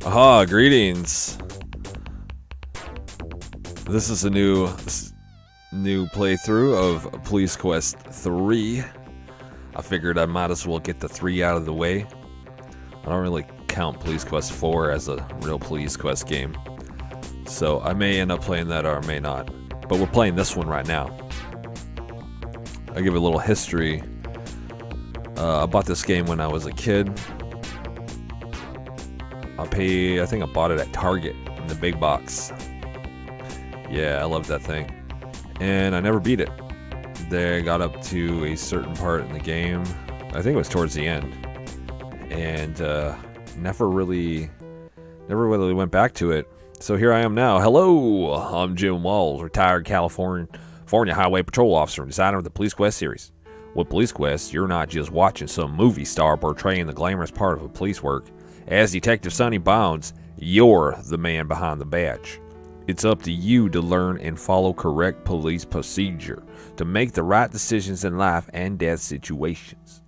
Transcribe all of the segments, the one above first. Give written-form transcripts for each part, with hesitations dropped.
Aha, greetings. This is a new playthrough of Police Quest 3. I figured I might as well get the 3 out of the way. I don't really count Police Quest 4 as a real Police Quest game, so I may end up playing that or I may not. But we're playing this one right now. I'll give a little history. I bought this game when I was a kid. I think I bought it at Target in the big box. Yeah, I loved that thing. And I never beat it. They got up to a certain part in the game. I think it was towards the end. And never really went back to it. So here I am now. Hello, I'm Jim Walls, retired California Highway Patrol Officer and designer of the Police Quest series. With Police Quest, you're not just watching some movie star portraying the glamorous part of a police work. As Detective Sonny Bounds, you're the man behind the badge. It's up to you to learn and follow correct police procedure to make the right decisions in life and death situations.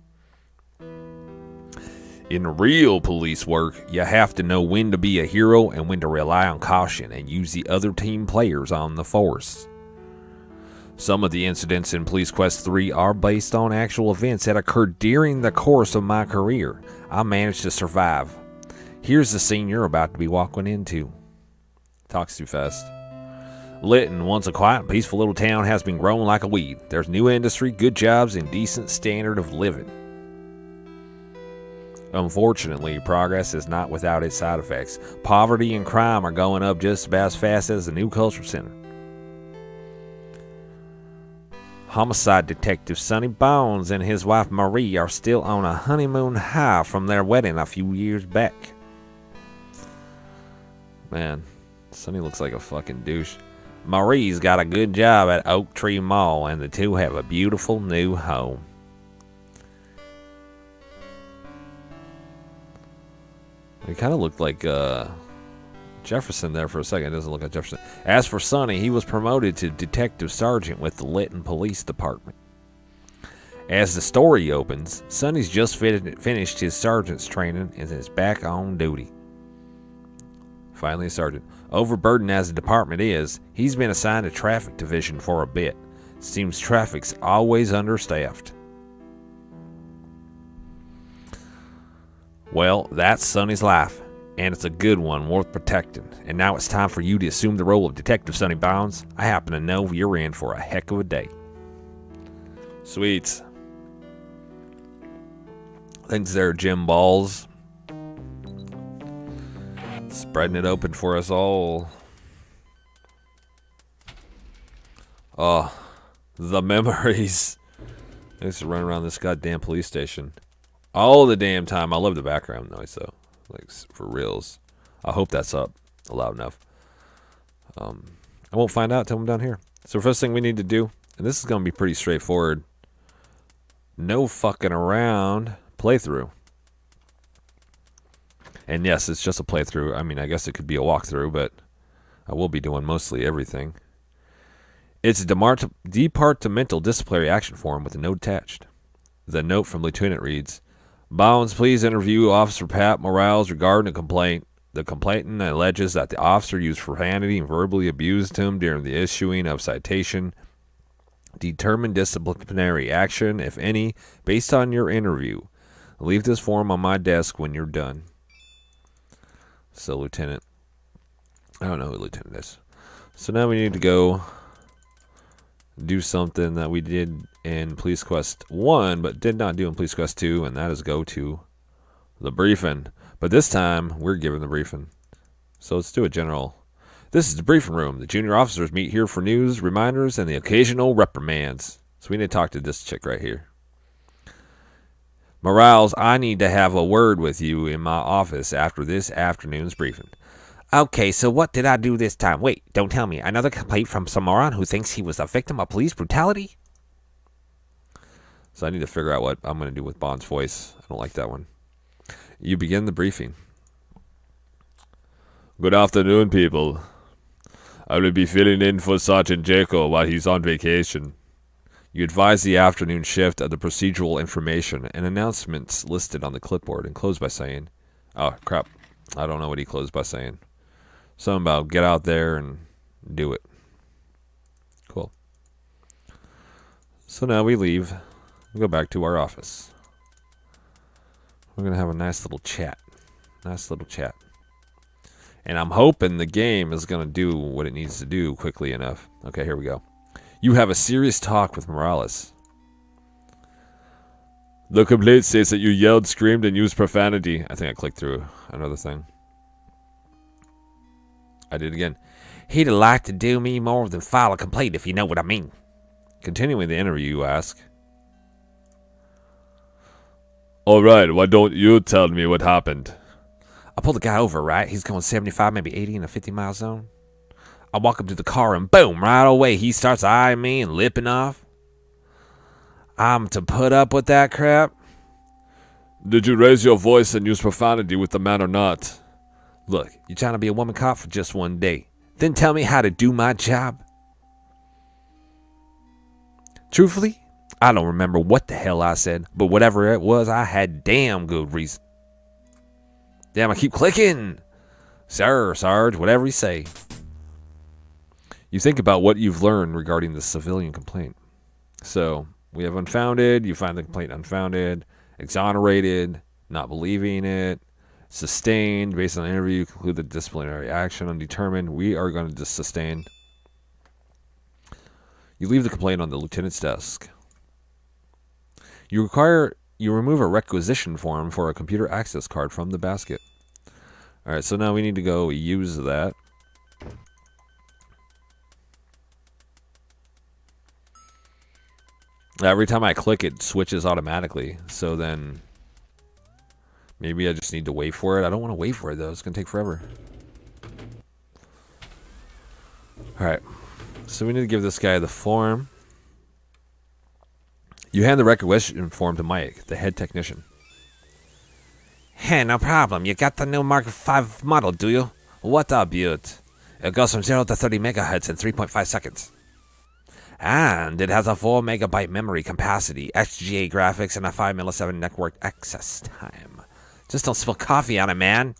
In real police work, you have to know when to be a hero and when to rely on caution and use the other team players on the force. Some of the incidents in Police Quest 3 are based on actual events that occurred during the course of my career. I managed to survive. Here's the scene you're about to be walking into. Talks too fast. Lytton, once a quiet and peaceful little town, has been growing like a weed. There's new industry, good jobs, and decent standard of living. Unfortunately, progress is not without its side effects. Poverty and crime are going up just about as fast as the new culture center. Homicide detective Sonny Bones and his wife Marie are still on a honeymoon high from their wedding a few years back. Man, Sonny looks like a fucking douche. Marie's got a good job at Oak Tree Mall, and the two have a beautiful new home. He kind of looked like Jefferson there for a second. It doesn't look like Jefferson. As for Sonny, he was promoted to detective sergeant with the Lytton Police Department. As the story opens, Sonny's just finished his sergeant's training and is back on duty. Finally a sergeant. Overburdened as the department is, he's been assigned to traffic division for a bit. Seems traffic's always understaffed. Well, that's Sonny's life, and it's a good one worth protecting. And now it's time for you to assume the role of Detective Sonny Bounds. I happen to know you're in for a heck of a day. Sweet. Thanks there, Jim Balls. Spreading it open for us all. Oh, the memories. I used to run around this goddamn police station all the damn time. I love the background noise though, like for reals. I hope that's up loud enough. I won't find out till I'm down here. So first thing we need to do, and this is going to be pretty straightforward. No fucking around playthrough. And yes, it's just a playthrough. I mean, I guess it could be a walkthrough, but I will be doing mostly everything. It's a departmental disciplinary action form with a note attached. The note from Lieutenant reads, Bounds, please interview Officer Pat Morales regarding a complaint. The complainant alleges that the officer used profanity and verbally abused him during the issuing of citation. Determine disciplinary action, if any, based on your interview. Leave this form on my desk when you're done. So, Lieutenant. I don't know who Lieutenant is. So now we need to go do something that we did in Police Quest 1, but did not do in Police Quest 2, and that is go to the briefing. But this time, we're given the briefing. So let's do a general. This is the briefing room. The junior officers meet here for news, reminders, and the occasional reprimands. So we need to talk to this chick right here. Morales, I need to have a word with you in my office after this afternoon's briefing. Okay, so what did I do this time? Wait, don't tell me. Another complaint from some moron who thinks he was a victim of police brutality? So I need to figure out what I'm going to do with Bond's voice. I don't like that one. You begin the briefing. Good afternoon, people. I will be filling in for Sergeant Jaco while he's on vacation. You advise the afternoon shift of the procedural information and announcements listed on the clipboard and close by saying, oh, crap. I don't know what he closed by saying. Something about get out there and do it. Cool. So now we leave. We go back to our office. We're going to have a nice little chat. Nice little chat. And I'm hoping the game is going to do what it needs to do quickly enough. Okay, here we go. You have a serious talk with Morales. The complaint states that you yelled, screamed, and used profanity. I think I clicked through another thing. I did it again. He'd have liked to do me more than file a complaint, if you know what I mean. Continuing the interview, you ask. Alright, why don't you tell me what happened? I pulled the guy over, right? He's going 75, maybe 80 in a 50-mile zone. I walk up to the car and boom, right away, he starts eyeing me and lipping off. I'm to put up with that crap? Did you raise your voice and use profanity with the man or not? Look, you trying to be a woman cop for just one day. Then tell me how to do my job? Truthfully, I don't remember what the hell I said, but whatever it was, I had damn good reason. Damn, I keep clicking. Sir, Sarge, whatever you say. You think about what you've learned regarding the civilian complaint. So, we have unfounded, you find the complaint unfounded, exonerated, not believing it, sustained, based on the interview, you conclude the disciplinary action, undetermined, we are going to just sustain. You leave the complaint on the lieutenant's desk. You remove a requisition form for a computer access card from the basket. Alright, so now we need to go use that. Every time I click, it switches automatically. So then, maybe I just need to wait for it. I don't want to wait for it, though. It's going to take forever. Alright. So we need to give this guy the form. You hand the requisition form to Mike, the head technician. Hey, no problem. You got the new Mark V model, do you? What a beaut. It goes from 0 to 30 megahertz in 3.5 seconds. And it has a 4 megabyte memory capacity, XGA graphics, and a 5 millisecond network access time. Just don't spill coffee on it, man.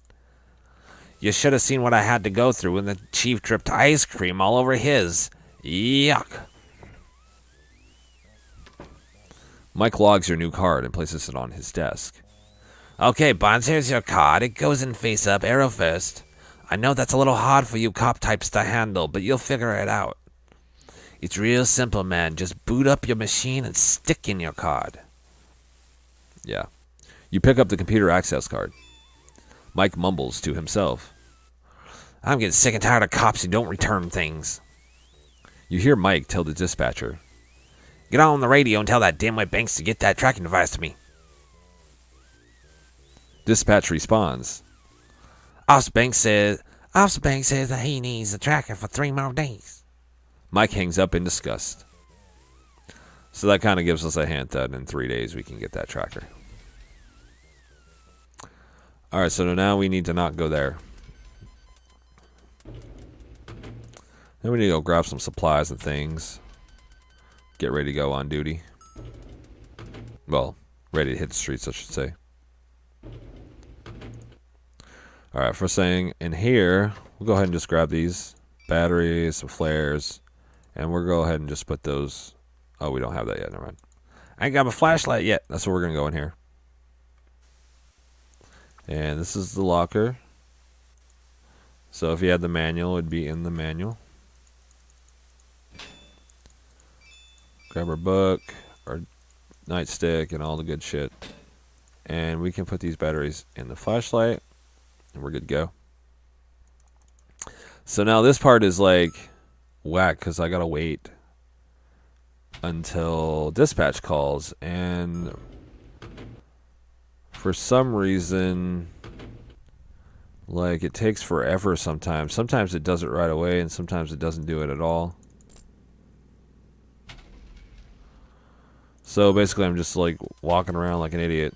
You should have seen what I had to go through when the chief dripped ice cream all over his. Yuck. Mike logs your new card and places it on his desk. Okay, Bonds, here's your card. It goes in face up, arrow first. I know that's a little hard for you cop types to handle, but you'll figure it out. It's real simple, man. Just boot up your machine and stick in your card. Yeah. You pick up the computer access card. Mike mumbles to himself. I'm getting sick and tired of cops who don't return things. You hear Mike tell the dispatcher. Get on the radio and tell that dimwit Banks to get that tracking device to me. Dispatch responds. Officer Banks says that he needs the tracker for 3 more days. Mike hangs up in disgust. So that kind of gives us a hint that in 3 days we can get that tracker. Alright, so now we need to not go there. Then we need to go grab some supplies and things. Get ready to go on duty. Well, ready to hit the streets, I should say. Alright, first thing in here, we'll go ahead and just grab these batteries, some flares, and we'll go ahead and just put those. Oh, we don't have that yet. Never mind. I ain't got my flashlight yet. That's where we're going to go in here. And this is the locker. So if you had the manual, it would be in the manual. Grab our book, our nightstick, and all the good shit. And we can put these batteries in the flashlight. And we're good to go. So now this part is like whack because I gotta wait until dispatch calls, and for some reason, like, it takes forever sometimes. Sometimes it does it right away, and sometimes it doesn't do it at all. So basically I'm just like walking around like an idiot.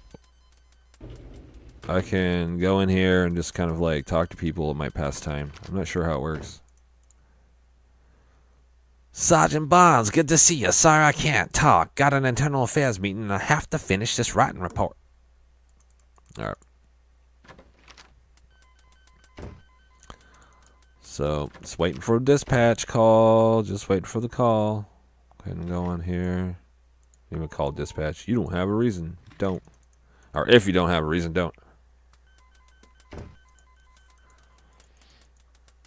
I can go in here and just kind of like talk to people at my pastime. I'm not sure how it works. Sergeant Bonds, good to see you. Sorry I can't talk. Got an internal affairs meeting and I have to finish this writing report. Alright. So, just waiting for a dispatch call. Just waiting for the call. Go ahead and go on here. Even call dispatch. You don't have a reason. Don't. Or if you don't have a reason, don't.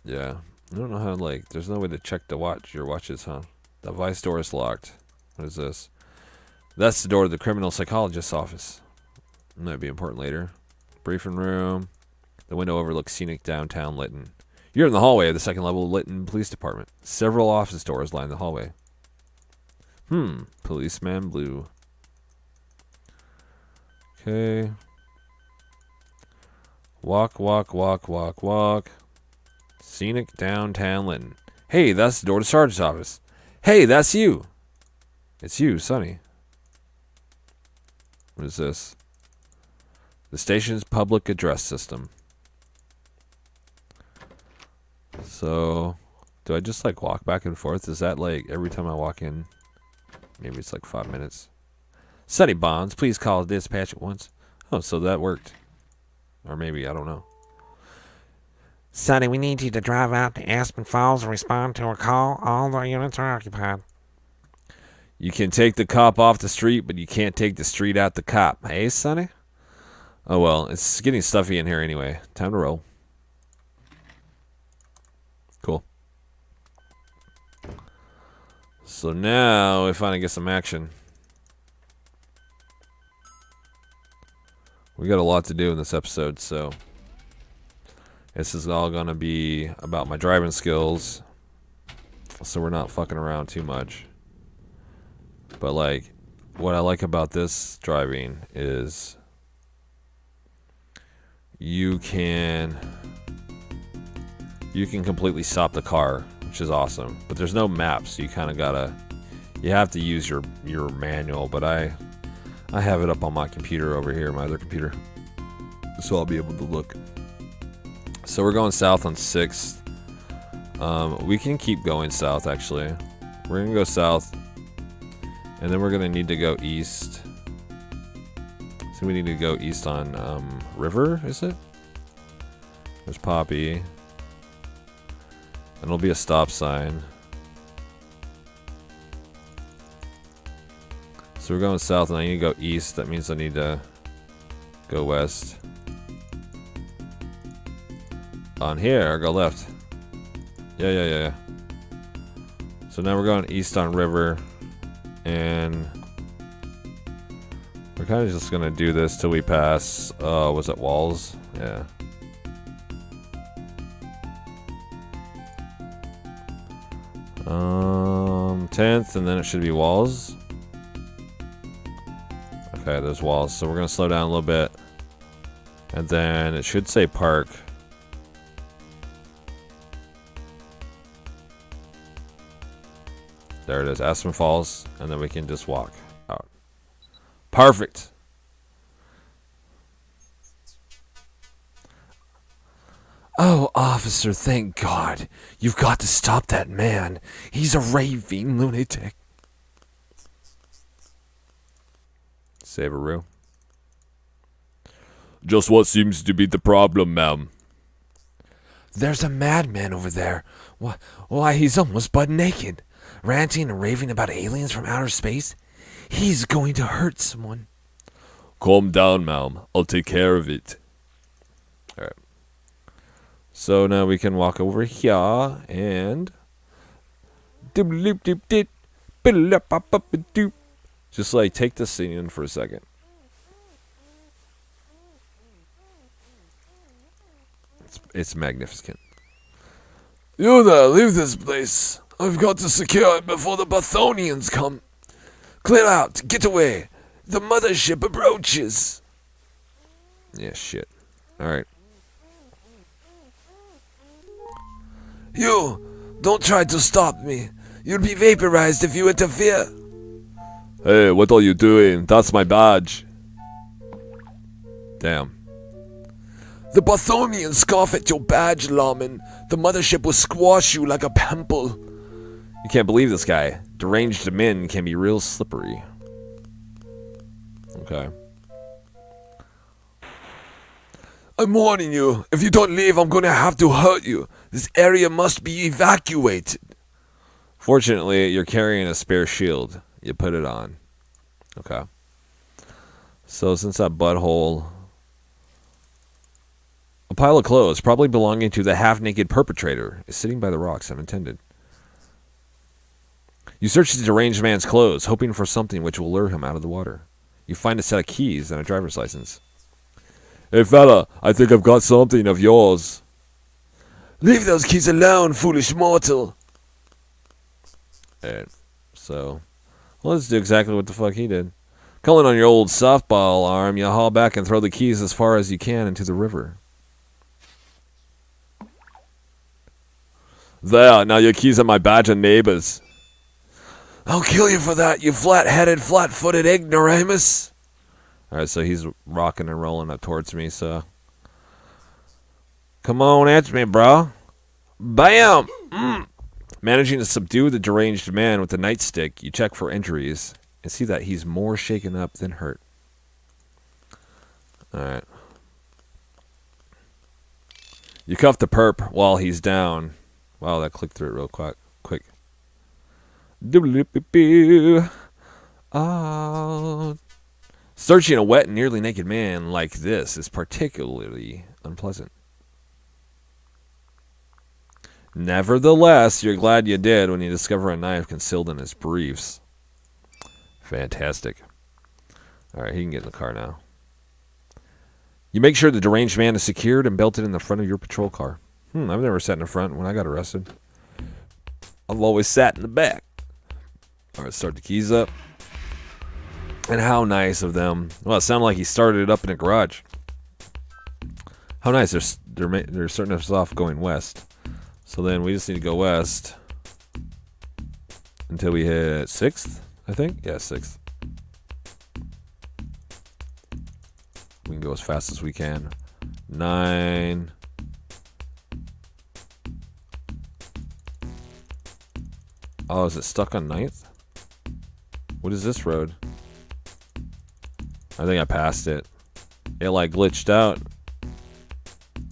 Yeah. I don't know how, like, there's no way to check your watches, huh? The device door is locked. What is this? That's the door to the criminal psychologist's office. Might be important later. Briefing room. The window overlooks scenic downtown Lytton. You're in the hallway of the second level Lytton Police Department. Several office doors line the hallway. Policeman Blue. Okay. Walk, walk, walk, walk, walk. Scenic downtown Lytton. Hey, that's the door to Sergeant's office. Hey, that's you. It's you, Sonny. What is this? The station's public address system. So, do I just like walk back and forth? Is that like every time I walk in? Maybe it's like 5 minutes. Sonny Bonds, please call dispatch at once. Oh, so that worked. Or maybe, I don't know. Sonny, we need you to drive out to Aspen Falls and respond to a call. All the units are occupied. You can take the cop off the street, but you can't take the street out the cop. Hey, Sonny? Oh, well, it's getting stuffy in here anyway. Time to roll. Cool. So now we finally get some action. We got a lot to do in this episode, so this is all going to be about my driving skills, so we're not fucking around too much. But, like, what I like about this driving is you can completely stop the car, which is awesome. But there's no maps, so you have to use your manual. But I have it up on my computer over here, my other computer, so I'll be able to look. So we're going south on 6th. We can keep going south, actually. We're going to go south, and then we're going to need to go east. So we need to go east on River, is it? There's Poppy. And it'll be a stop sign. So we're going south, and I need to go east. That means I need to go west. On here, or go left. Yeah. So now we're going east on River, and we're kind of just gonna do this till we pass. Was it Walls? Yeah. Um, 10th, and then it should be Walls. Okay, there's Walls. So we're gonna slow down a little bit, and then it should say Park. There it is, Aspen Falls, and then we can just walk out. Perfect. Oh, officer, thank God. You've got to stop that man. He's a raving lunatic. Saveroo. Just what seems to be the problem, ma'am? There's a madman over there. Why, he's almost butt naked. Ranting and raving about aliens from outer space. He's going to hurt someone. Calm down, ma'am. I'll take care of it. Alright. So now we can walk over here and just like take this scene in for a second. It's magnificent. You there, leave this place. I've got to secure it before the Bathonians come. Clear out, get away. The mothership approaches. Yeah, shit. Alright. You, don't try to stop me. You'll be vaporized if you interfere. Hey, what are you doing? That's my badge. Damn. The Bathonians scoff at your badge, lawman. The mothership will squash you like a pimple. You can't believe this guy. Deranged men can be real slippery. Okay. I'm warning you. If you don't leave, I'm going to have to hurt you. This area must be evacuated. Fortunately, you're carrying a spare shield. You put it on. Okay. So since that butthole... A pile of clothes, probably belonging to the half-naked perpetrator, is sitting by the rocks unattended. You search the deranged man's clothes, hoping for something which will lure him out of the water. You find a set of keys and a driver's license. Hey fella, I think I've got something of yours. Leave those keys alone, foolish mortal. Alright, so let's do exactly what the fuck he did. Calling on your old softball arm, you haul back and throw the keys as far as you can into the river. There, now your keys are my badge and neighbors. I'll kill you for that, you flat-headed, flat-footed ignoramus. Alright, so he's rocking and rolling up towards me, so... Come on, answer me, bro. Bam! Managing to subdue the deranged man with the nightstick, you check for injuries and see that he's more shaken up than hurt. Alright. You cuff the perp while he's down. Wow, that clicked through it real quick. Oh. Searching a wet and nearly naked man like this is particularly unpleasant. Nevertheless, you're glad you did when you discover a knife concealed in his briefs. Fantastic. Alright, he can get in the car now. You make sure the deranged man is secured and belted in the front of your patrol car. I've never sat in the front when I got arrested. I've always sat in the back. Alright, start the keys up. And how nice of them. Well, it sounded like he started it up in a garage. How nice. They're starting us off going west. So then we just need to go west until we hit 6th, I think? Yeah, 6th. We can go as fast as we can. 9. Oh, is it stuck on 9th? What is this road? I think I passed it. It like glitched out.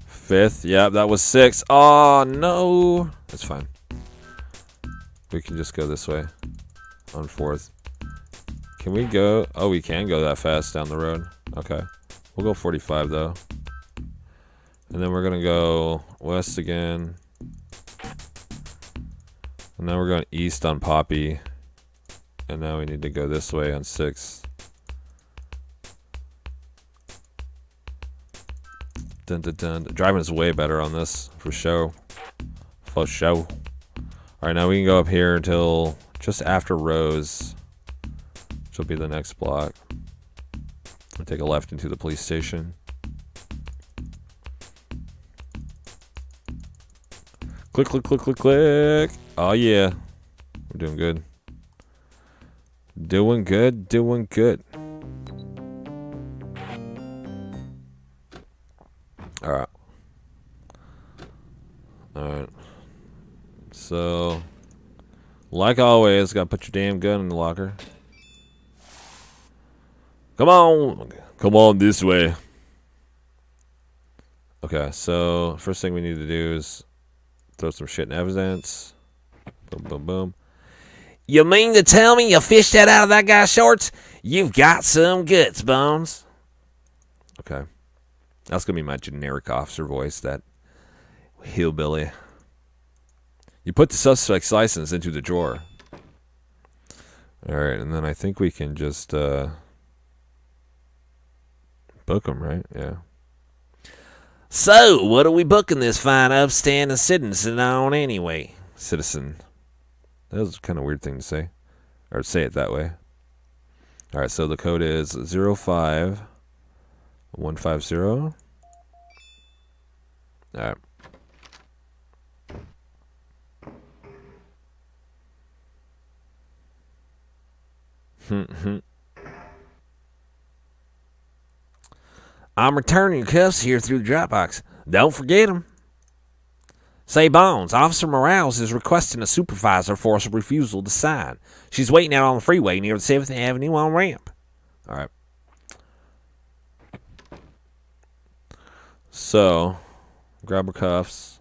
5th. Yep, that was 6. Oh, no. It's fine. We can just go this way. On 4th. Can we go? Oh, we can go that fast down the road. Okay. We'll go 45, though. And then we're going to go west again. And now we're going east on Poppy. And now we need to go this way on 6th. Dun, dun, dun. Driving is way better on this, for sure. For sure. Alright, now we can go up here until just after Rose, which will be the next block. We'll take a left into the police station. Click, click, click, click, click. Oh, yeah. We're doing good. Doing good, doing good. Alright. Alright. So, like always, gotta put your damn gun in the locker. Come on! Come on this way. Okay, so, first thing we need to do is throw some shit in evidence. Boom, boom, boom. You mean to tell me you fished that out of that guy's shorts? You've got some guts, Bones. Okay. That's going to be my generic officer voice, that hillbilly. You put the suspect's license into the drawer. Alright, and then I think we can just book him, right? Yeah. So, what are we booking this fine upstanding citizen on anyway? Citizen. That was kind of a weird thing to say. Or say it that way. Alright, so the code is 05150. Alright. I'm returning your cuffs here through the Dropbox. Don't forget them. Say, Bones, Officer Morales is requesting a supervisor for a refusal to sign. She's waiting out on the freeway near the 7th Avenue on-ramp. All right. So, grab her cuffs.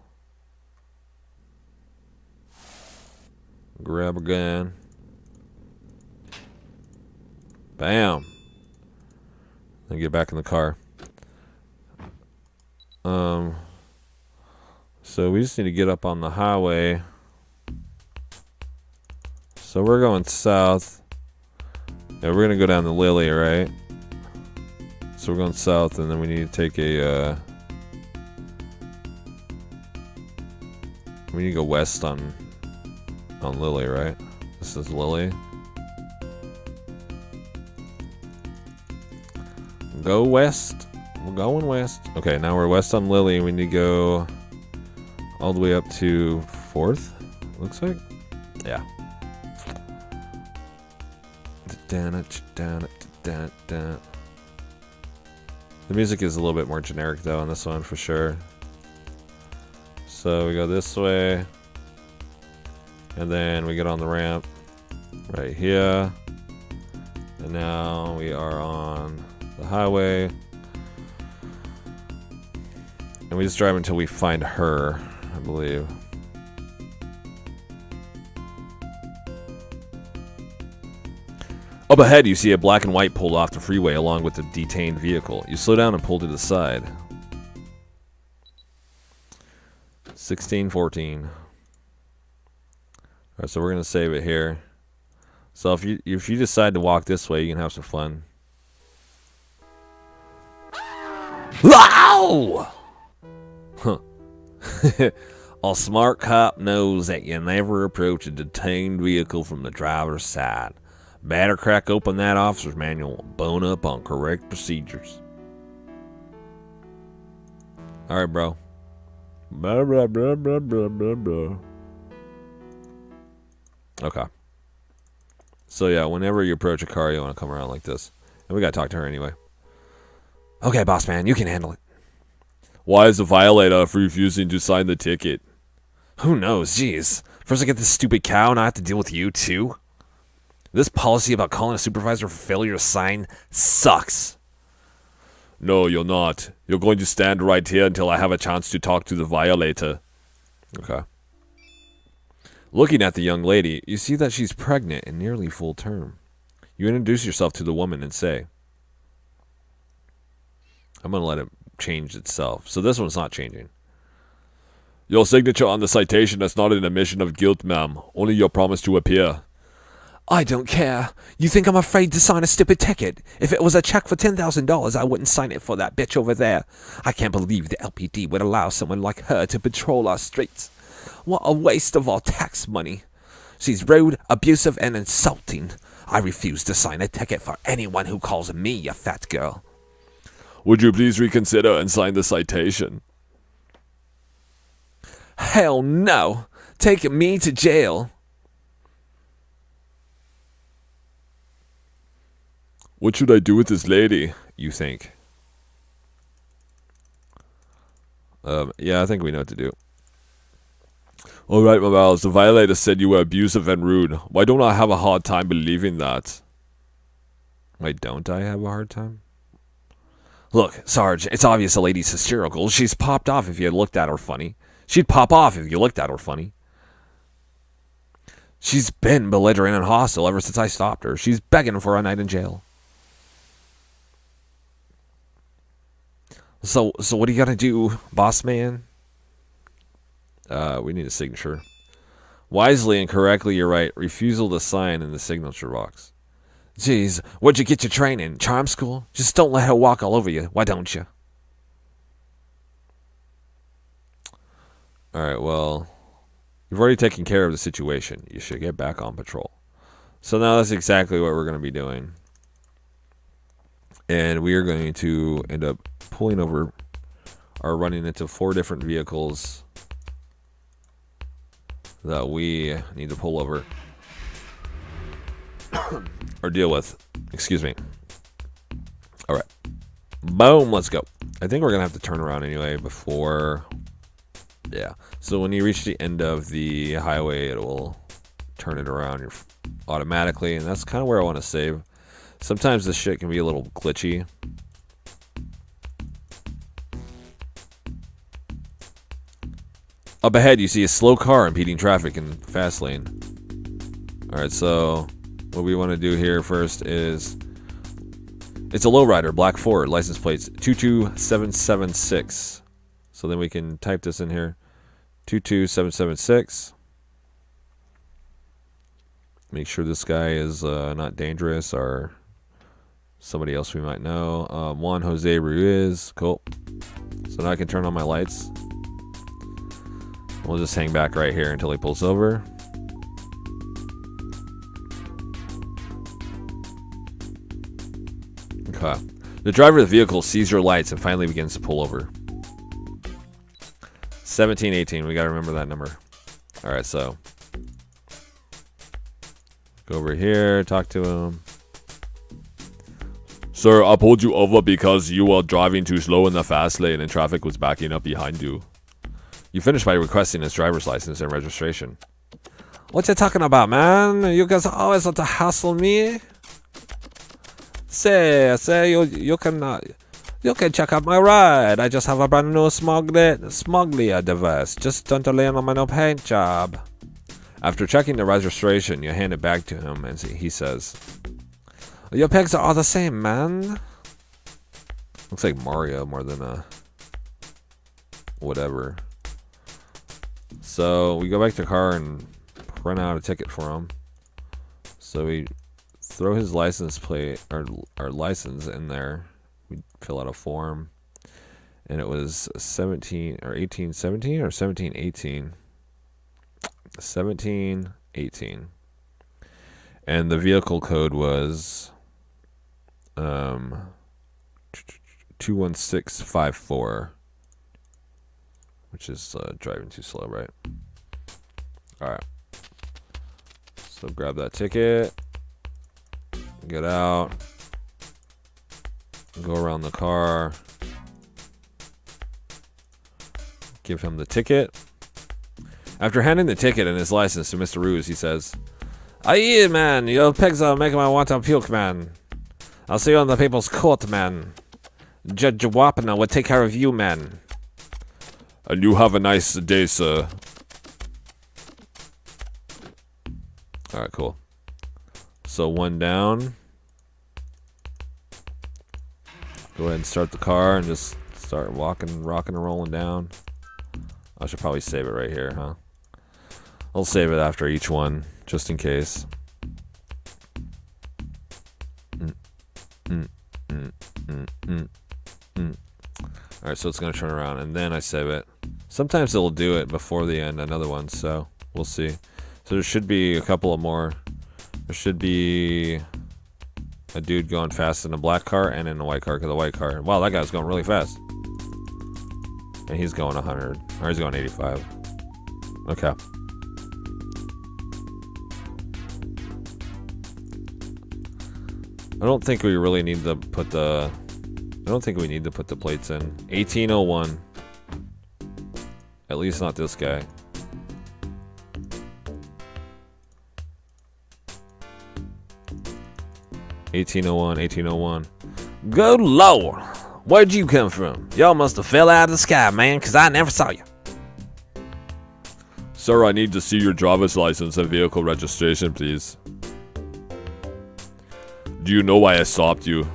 Grab her gun. Bam. Then get back in the car. So we just need to get up on the highway. So we're going south. Yeah, we're gonna go down the Lily, right? So we're going south, and then we need to take a. We need to go west on Lily, right? This is Lily. Go west. We're going west. Okay, now we're west on Lily. We need to go all the way up to 4th. Looks like. Yeah. The music is a little bit more generic though on this one for sure. So we go this way, and then we get on the ramp right here, and now we are on the highway, and we just drive until we find her, I believe. Up ahead, you see a black and white pulled off the freeway along with the detained vehicle. You slow down and pull to the side. 1614. Alright, so we're gonna save it here. So if you decide to walk this way, you can have some fun. Wow! Huh. A smart cop knows that you never approach a detained vehicle from the driver's side. Better crack open that officer's manual and bone up on correct procedures. Alright, bro. Blah, blah, blah, blah, blah, blah, blah. Okay. So yeah, whenever you approach a car, you want to come around like this. And we gotta talk to her anyway. Okay, boss man, you can handle it. Why is the violator refusing to sign the ticket? Who knows, jeez. First I get this stupid cow, and I have to deal with you too? This policy about calling a supervisor for failure to sign sucks. No, you're not. You're going to stand right here until I have a chance to talk to the violator. Okay. Looking at the young lady, you see that she's pregnant and nearly full term. You introduce yourself to the woman and say, I'm going to let it change itself. So this one's not changing. Your signature on the citation is not an admission of guilt, ma'am. Only your promise to appear. I don't care. You think I'm afraid to sign a stupid ticket? If it was a check for $10,000, I wouldn't sign it for that bitch over there. I can't believe the LPD would allow someone like her to patrol our streets. What a waste of our tax money. She's rude, abusive, and insulting. I refuse to sign a ticket for anyone who calls me a fat girl. Would you please reconsider and sign the citation? Hell no. Take me to jail. What should I do with this lady, you think? Yeah, I think we know what to do. Alright, Morales, the violator said you were abusive and rude. Why don't I have a hard time believing that? Why don't I have a hard time? Look, Sarge, it's obvious the lady's hysterical. She's popped off if you looked at her funny. She'd pop off if you looked at her funny. She's been belligerent and hostile ever since I stopped her. She's begging for a night in jail. So what are you gonna do, boss man? We need a signature. Wisely and correctly, you're right. Refusal to sign in the signature box. Jeez, where'd you get your training? Charm school? Just don't let her walk all over you. Why don't you? Alright, well, you've already taken care of the situation. You should get back on patrol. So now that's exactly what we're going to be doing. And we are going to end up pulling over or running into 4 different vehicles that we need to pull over or deal with. Excuse me. All right. Boom. Let's go. I think we're going to have to turn around anyway before. Yeah. So when you reach the end of the highway, it will turn it around automatically. And that's kind of where I want to save. Sometimes this shit can be a little glitchy. Up ahead, you see a slow car impeding traffic in the fast lane. Alright, so what we want to do here first is... It's a lowrider, black Ford, license plates 22776. So then we can type this in here. 22776. Make sure this guy is not dangerous or somebody else we might know. Juan Jose Ruiz. Cool. So now I can turn on my lights. We'll just hang back right here until he pulls over. Okay. The driver of the vehicle sees your lights and finally begins to pull over. 1718. We got to remember that number. All right, so go over here, talk to him. Sir, I pulled you over because you were driving too slow in the fast lane and traffic was backing up behind you. You finished by requesting his driver's license and registration. What you talking about, man? You guys always want to hassle me. Say, you can check out my ride. I just have a brand new smuggler device. Just don't delay on my no paint job. After checking the registration, you hand it back to him, and he says, "Your pegs are all the same, man." Looks like Mario more than a whatever. So we go back to the car and print out a ticket for him. So we throw his license plate, our license in there. We fill out a form, and it was 1817 or 1718. 1718, and the vehicle code was 21654, which is driving too slow, right? All right. So grab that ticket. Get out, go around the car, give him the ticket. After handing the ticket and his license to Mr. Ruiz, he says, "Aye, man, your pigs are making me want to puke, man. I'll see you on the people's court, man. Judge Wapner will take care of you, man." "And you have a nice day, sir." Alright, cool. So one down. Go ahead and start the car and just start rocking and rolling down. I should probably save it right here, huh? I'll save it after each one, just in case. Alright, so it's going to turn around, and then I save it. Sometimes it'll do it before the end, another one, so we'll see. So there should be a couple of more. There should be a dude going fast in a black car and in a white car, because the white car... Wow, that guy's going really fast. And he's going 100. Or he's going 85. Okay. I don't think we really need to put the... I don't think we need to put the plates in. 1801. At least not this guy. $1801. Good Lord. Where'd you come from? Y'all must have fell out of the sky, man, because I never saw you. Sir, I need to see your driver's license and vehicle registration, please. Do you know why I stopped you?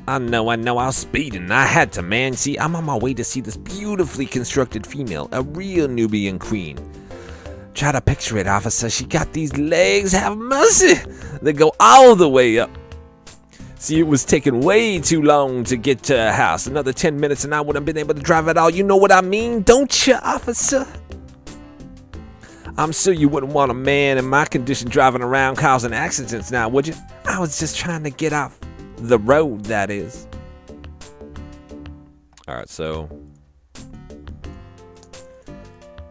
I know, I was speeding. I had to, man. See, I'm on my way to see this beautifully constructed female, a real Nubian queen. Try to picture it, officer. She got these legs, have mercy. They go all the way up. See, it was taking way too long to get to her house. Another 10 minutes and I wouldn't have been able to drive at all. You know what I mean, don't you, officer? I'm sure you wouldn't want a man in my condition driving around causing accidents now, would you? I was just trying to get off the road, that is. Alright, so...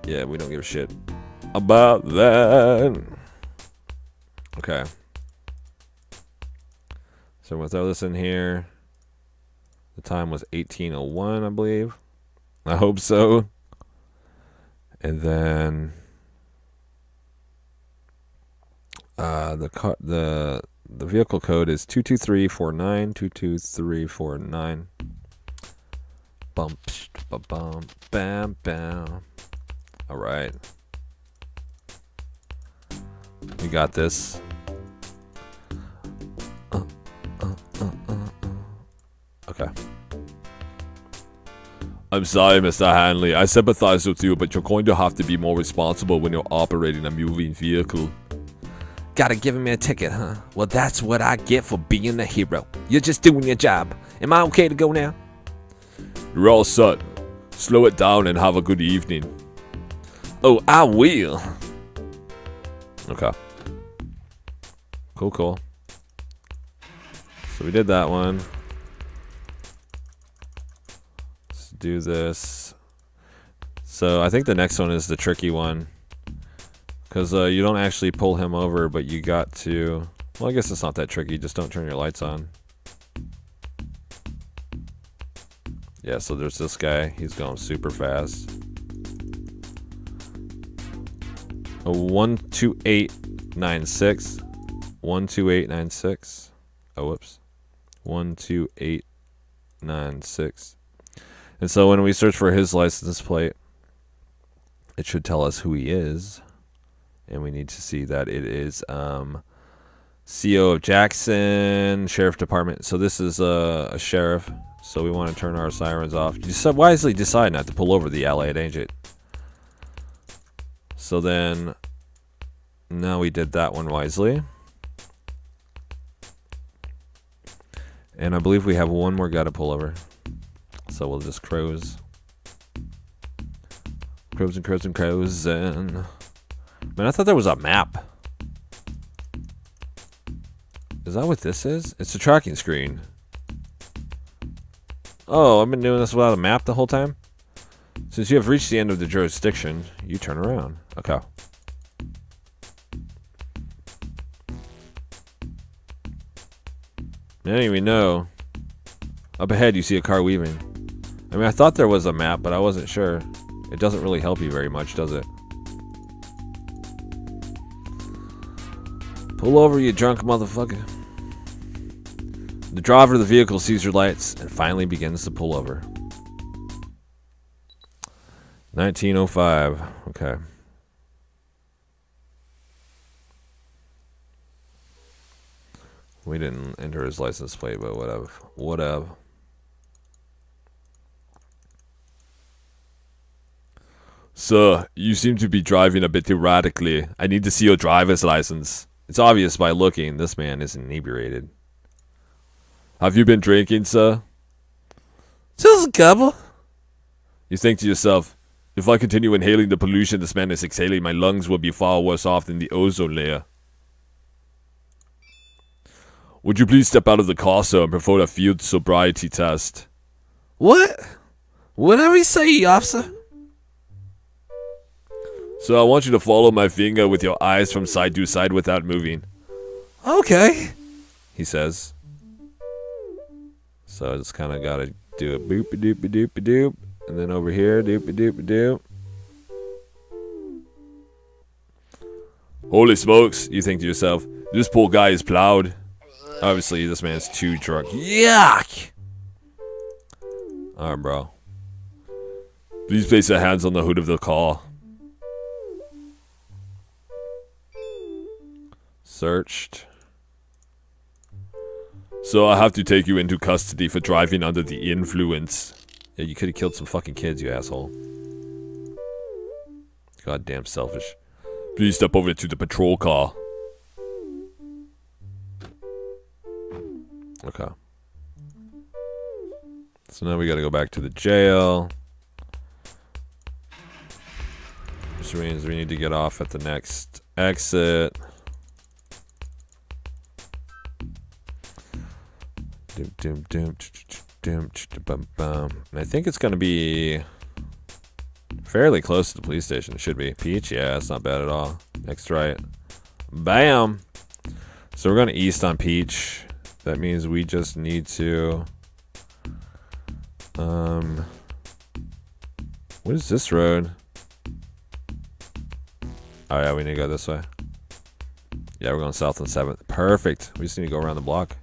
yeah, we don't give a shit about that. Okay. So we'll throw this in here. The time was 1801, I believe. I hope so. And then the vehicle code is 22349. 22349. Bum, bam, bam, bam. All right. We got this. Okay. I'm sorry, Mr. Hanley. I sympathize with you, but you're going to have to be more responsible when you're operating a moving vehicle. Gotta give me a ticket, huh? Well, that's what I get for being a hero. You're just doing your job. Am I okay to go now? You're all set. Slow it down and have a good evening. Oh, I will. Okay. Cool. So we did that one. Let's do this. So I think the next one is the tricky one. Because you don't actually pull him over, but you got to... Well, I guess it's not that tricky. Just don't turn your lights on. Yeah, so there's this guy. He's going super fast. A 12896. 12896. Oh, whoops. 12896. And so when we search for his license plate, it should tell us who he is. And we need to see that it is CO of Jackson, Sheriff Department. So this is a sheriff. So we want to turn our sirens off. You wisely decide not to pull over the Allied agent. So then, now we did that one wisely. And I believe we have one more guy to pull over. So we'll just cruise. Cruise and... Man, I thought there was a map. Is that what this is? It's a tracking screen. Oh, I've been doing this without a map the whole time? Since you have reached the end of the jurisdiction, you turn around. Okay. Anyway, we know. Up ahead, you see a car weaving. I mean, I thought there was a map, but I wasn't sure. It doesn't really help you very much, does it? Pull over, you drunk motherfucker. The driver of the vehicle sees your lights and finally begins to pull over. 1905. Okay. We didn't enter his license plate, but whatever. Sir, you seem to be driving a bit erratically. I need to see your driver's license. It's obvious by looking, this man is inebriated. Have you been drinking, sir? Just a couple. You think to yourself, if I continue inhaling the pollution this man is exhaling, my lungs will be far worse off than the ozone layer. Would you please step out of the car, sir, and perform a field sobriety test? What? Whatever you say, officer. So I want you to follow my finger with your eyes from side to side without moving. Okay, he says. So I just kind of gotta do a boop-a-doop-a-doop-a-doop. And then over here, doop-a-doop-a-doop. Holy smokes, you think to yourself, this poor guy is plowed. Obviously, this man's too drunk. Yuck! Alright, bro. Please place your hands on the hood of the car. Searched. So I have to take you into custody for driving under the influence. Yeah, you could have killed some fucking kids, you asshole. Goddamn selfish. Please step over to the patrol car. Okay. So now we gotta go back to the jail. Which means we need to get off at the next exit. And I think it's gonna be fairly close to the police station. It should be. Peach? Yeah, it's not bad at all. Next right. Bam! So we're going east on Peach. That means we just need to... What is this road? Oh yeah, we need to go this way. Yeah, we're going south on 7th. Perfect. We just need to go around the block.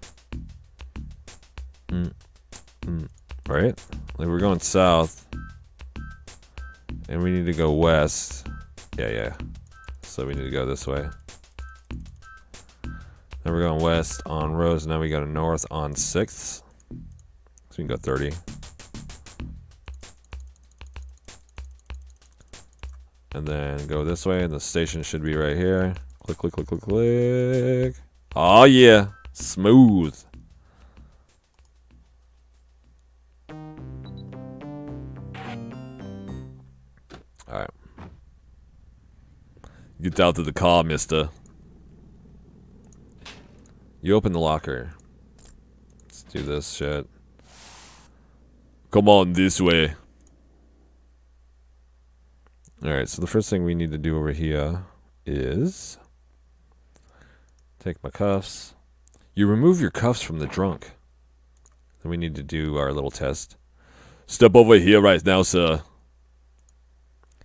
Right? Like we're going south. And we need to go west. Yeah. So we need to go this way. Then we're going west on Rose. Now we go to north on 6th. So we can go 30. And then go this way, and the station should be right here. Click, click, click, click, click. Oh yeah, smooth. Alright. Get out to the car, mister. You open the locker. Let's do this shit. Come on this way. Alright, so the first thing we need to do over here is take my cuffs. You remove your cuffs from the drunk. Then we need to do our little test. Step over here right now, sir.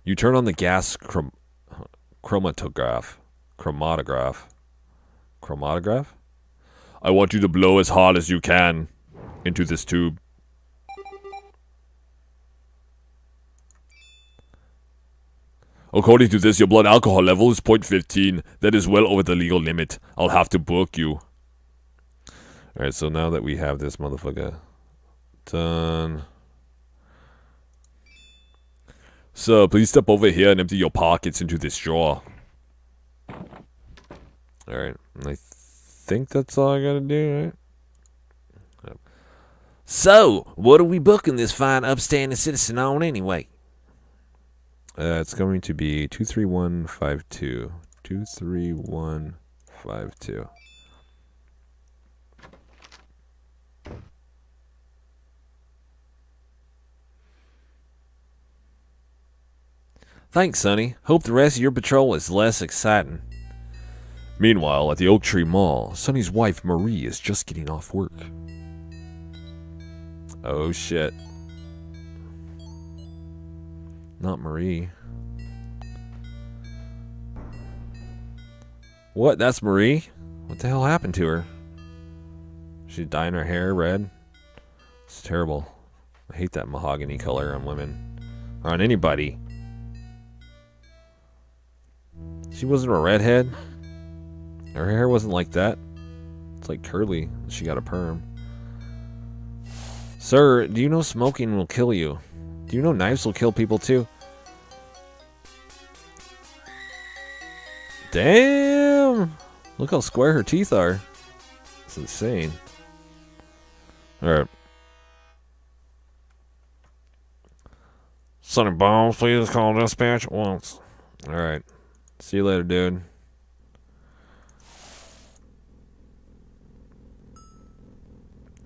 You turn on the gas chromatograph. Chromatograph? I want you to blow as hard as you can into this tube. According to this, your blood alcohol level is 0.15. That is well over the legal limit. I'll have to book you. Alright, so now that we have this motherfucker done. Sir, please step over here and empty your pockets into this drawer. Alright, I think that's all I gotta do, right? Yep. So, what are we booking this fine upstanding citizen on anyway? It's going to be 23152. 23152. Thanks, Sonny. Hope the rest of your patrol is less exciting. Meanwhile, at the Oak Tree Mall, Sonny's wife Marie is just getting off work. Oh shit. Not Marie. What? That's Marie? What the hell happened to her? She dyeing her hair red? It's terrible. I hate that mahogany color on women. Or on anybody. She wasn't a redhead. Her hair wasn't like that. It's like curly. She got a perm. Sir, do you know smoking will kill you? Do you know knives will kill people too? Damn! Look how square her teeth are. It's insane. Alright. Sonny Bombs, please call dispatch at once. Alright. See you later, dude.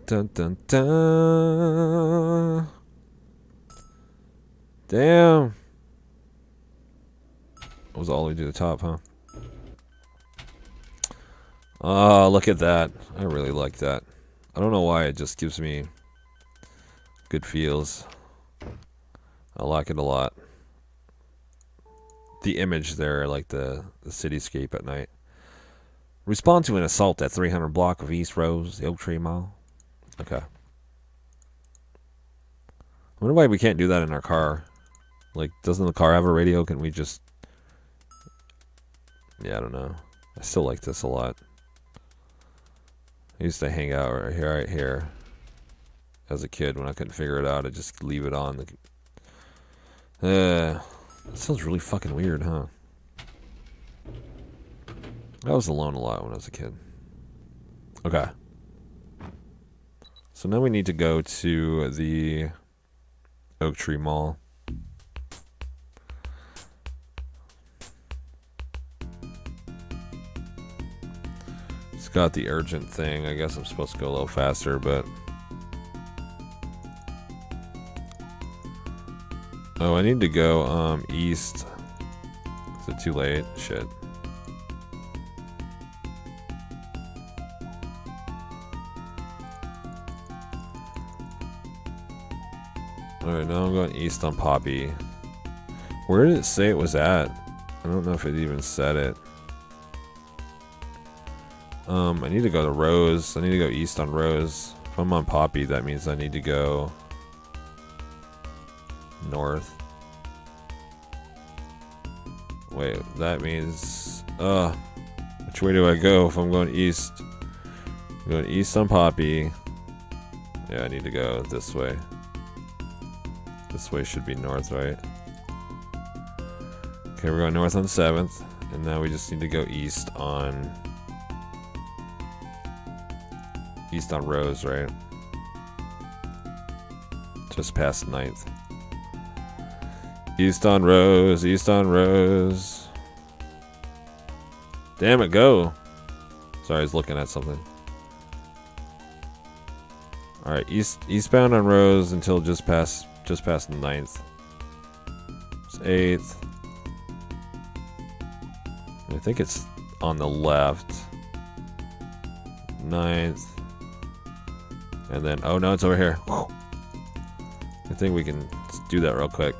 Dun dun dun. Damn. That was all the way to the top, huh? Oh, look at that. I really like that. I don't know why, it just gives me good feels. I like it a lot. The image there, like the cityscape at night. Respond to an assault at 300 block of East Rose, the Oak Tree Mall. Okay. I wonder why we can't do that in our car. Like, doesn't the car have a radio? Can we just... Yeah, I don't know. I still like this a lot. I used to hang out right here. As a kid, when I couldn't figure it out, I'd just leave it on. That sounds really fucking weird, huh? I was alone a lot when I was a kid. Okay. So now we need to go to the Oak Tree Mall. It's got the urgent thing. I guess I'm supposed to go a little faster, but... Oh, I need to go east. Is it too late? Shit. Alright, now I'm going east on Poppy. Where did it say it was at? I don't know if it even said it. I need to go to Rose. I need to go east on Rose. If I'm on Poppy, that means I need to go north. Wait, that means... which way do I go if I'm going east? I'm going east on Poppy. Yeah, I need to go this way. This way should be north, right? Okay, we're going north on 7th. And now we just need to go east on... East on Rose, right? Just past 9th. East on Rose, east on Rose. Damn it, go. Sorry, I was looking at something. Alright, eastbound on Rose until just past 9th. It's 8th. I think it's on the left. 9th. And then, oh no, it's over here. Whew. I think we can do that real quick.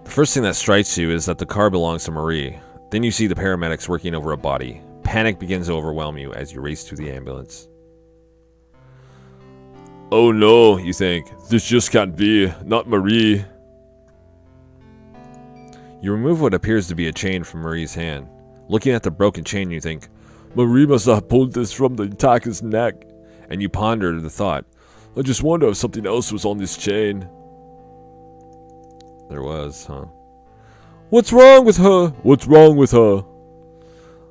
The first thing that strikes you is that the car belongs to Marie. Then you see the paramedics working over a body. Panic begins to overwhelm you as you race to the ambulance. Oh no, you think. This just can't be. Not Marie. You remove what appears to be a chain from Marie's hand. Looking at the broken chain, you think, Marie must have pulled this from the attacker's neck. And you ponder the thought, I just wonder if something else was on this chain. There was, huh? What's wrong with her? What's wrong with her?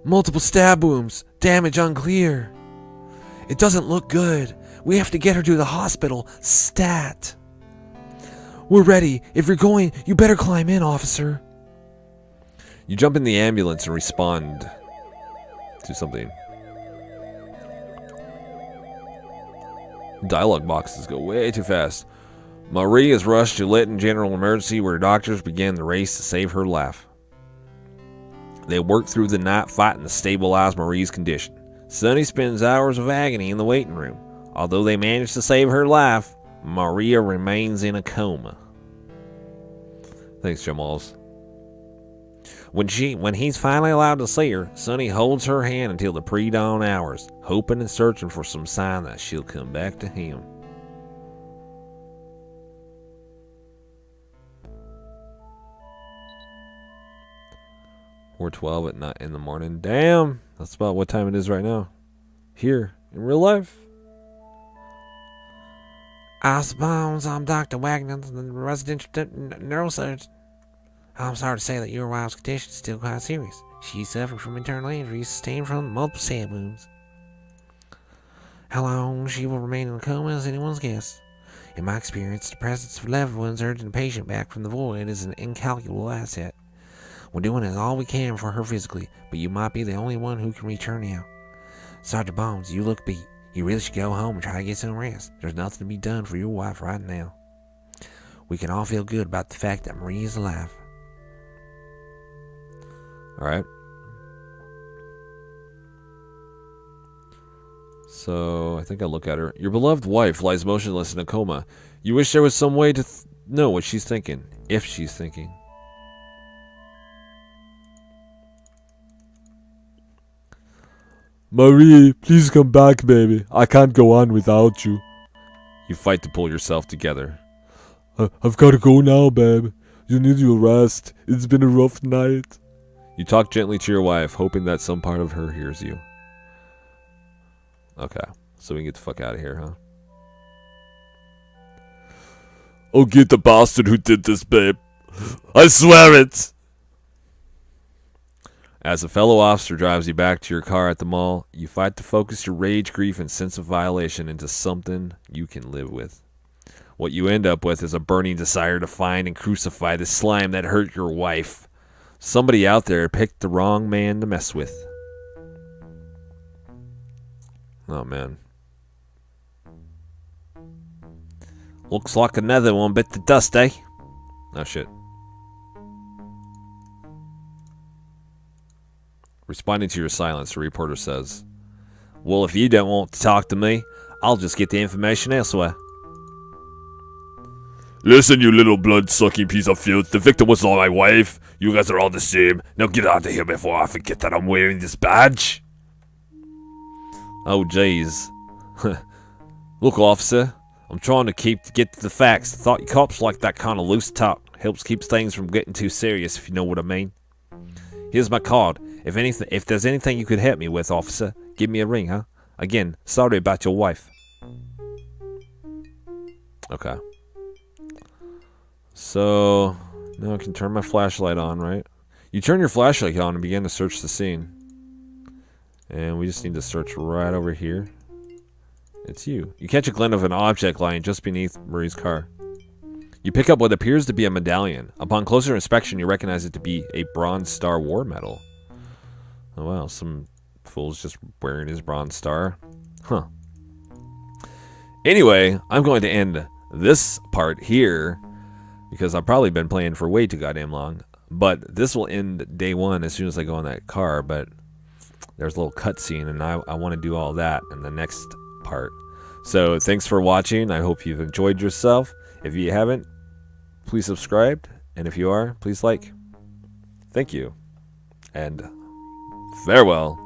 Multiple stab wounds. Damage unclear. It doesn't look good. We have to get her to the hospital. Stat. We're ready. If you're going, you better climb in, officer. You jump in the ambulance and respond to something. Dialogue boxes go way too fast. Marie is rushed to Lytton General Emergency where doctors begin the race to save her life. They work through the night fighting to stabilize Marie's condition. Sonny spends hours of agony in the waiting room. Although they manage to save her life, Maria remains in a coma. Thanks, Jamals. When he's finally allowed to see her, Sonny holds her hand until the pre-dawn hours, hoping and searching for some sign that she'll come back to him. Or 12 at night in the morning. Damn, that's about what time it is right now. Here, in real life. I suppose I'm Dr. Wagner, the residential neurosurgeon. I'm sorry to say that your wife's condition is still quite serious. She's suffering from internal injuries sustained from multiple stab wounds. How long she will remain in a coma is anyone's guess. In my experience, the presence of loved ones urging a patient back from the void is an incalculable asset. We're doing all we can for her physically, but you might be the only one who can reach her now. Sergeant Bones, you look beat. You really should go home and try to get some rest. There's nothing to be done for your wife right now. We can all feel good about the fact that Marie is alive. Alright. So, I think I'll look at her. Your beloved wife lies motionless in a coma. You wish there was some way to know what she's thinking. If she's thinking. Marie, please come back, baby. I can't go on without you. You fight to pull yourself together. I've got to go now, babe. You need your rest. It's been a rough night. You talk gently to your wife, hoping that some part of her hears you. Okay, so we can get the fuck out of here, huh? I'll get the bastard who did this, babe. I swear it! As a fellow officer drives you back to your car at the mall, you fight to focus your rage, grief, and sense of violation into something you can live with. What you end up with is a burning desire to find and crucify the slime that hurt your wife. Somebody out there picked the wrong man to mess with. Oh, man. Looks like another one bit the dust, eh? Oh, shit. Responding to your silence, the reporter says, Well, if you don't want to talk to me, I'll just get the information elsewhere. Listen, you little blood-sucking piece of filth. The victim was not my wife. You guys are all the same. Now get out of here before I forget that I'm wearing this badge. Oh, jeez. Look, officer, I'm trying to get to the facts. Thought cops like that kind of loose talk. Helps keeps things from getting too serious, if you know what I mean. Here's my card. If there's anything you could help me with, officer, give me a ring, huh? Again, sorry about your wife. Okay. So, now I can turn my flashlight on, right? You turn your flashlight on and begin to search the scene. And we just need to search right over here. It's you. You catch a glint of an object lying just beneath Marie's car. You pick up what appears to be a medallion. Upon closer inspection, you recognize it to be a Bronze Star War medal. Oh wow, some fool's just wearing his Bronze Star. Huh. Anyway, I'm going to end this part here because I've probably been playing for way too goddamn long. But this will end day one as soon as I go in that car. But there's a little cutscene, and I want to do all that in the next part. So thanks for watching. I hope you've enjoyed yourself. If you haven't, please subscribe. And if you are, please like. Thank you. And farewell.